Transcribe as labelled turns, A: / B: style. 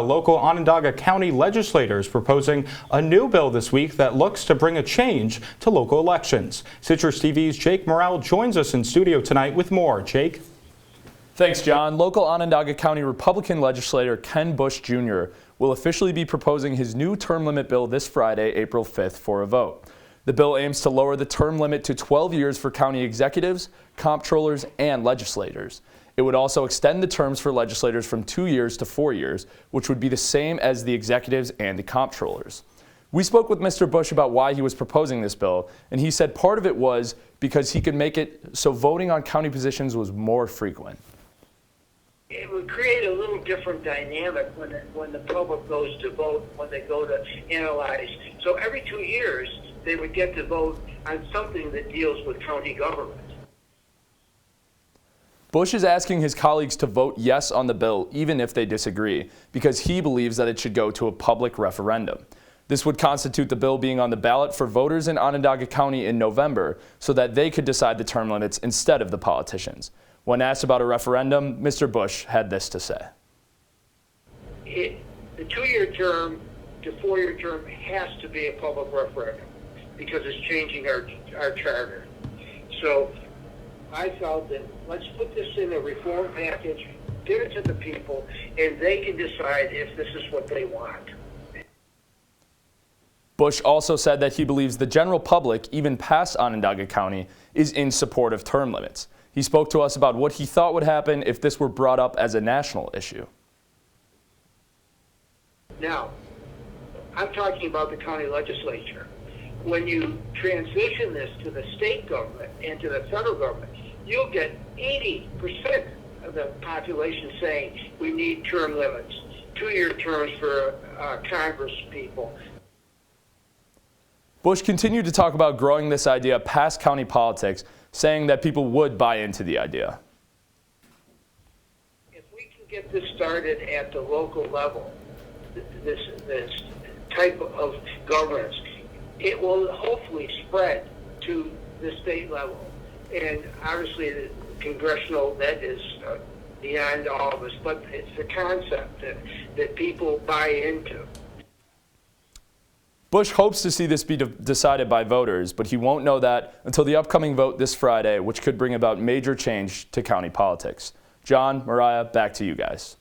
A: Local Onondaga County legislators proposing a new bill this week that looks to bring a change to local elections. Citrus TV's Jake Morel joins us in studio tonight with more. Jake?
B: Thanks, John. Local Onondaga County Republican legislator Ken Bush Jr. will officially be proposing his new term limit bill this Friday, April 5th, for a vote. The bill aims to lower the term limit to 12 years for county executives, comptrollers, and legislators. It would also extend the terms for legislators from 2 years to 4 years, which would be the same as the executives and the comptrollers. We spoke with Mr. Bush about why he was proposing this bill, and he said part of it was because he could make it so voting on county positions was more frequent.
C: It would create a little different dynamic when the public goes to vote, when they go to analyze. So every 2 years, they would get to vote on something that deals with county government.
B: Bush is asking his colleagues to vote yes on the bill, even if they disagree, because he believes that it should go to a public referendum. This would constitute the bill being on the ballot for voters in Onondaga County in November so that they could decide the term limits instead of the politicians. When asked about a referendum, Mr. Bush had this to say.
C: The 2-year term to 4-year term has to be a public referendum because it's changing our charter. So I felt that let's put this in a reform package, give it to the people, and they can decide if this is what they want.
B: Bush also said that he believes the general public, even past Onondaga County, is in support of term limits. He spoke to us about what he thought would happen if this were brought up as a national issue.
C: Now, I'm talking about the county legislature. When you transition this to the state government and to the federal government, you'll get 80% of the population saying we need term limits, 2-year terms for Congress people.
B: Bush continued to talk about growing this idea past county politics, saying that people would buy into the idea.
C: If we can get this started at the local level, this type of governance, it will hopefully spread to the state level. And obviously the congressional, that is beyond all of us, but it's the concept that people buy into.
B: Bush hopes to see this be decided by voters, but he won't know that until the upcoming vote this Friday, which could bring about major change to county politics. John, Mariah, back to you guys.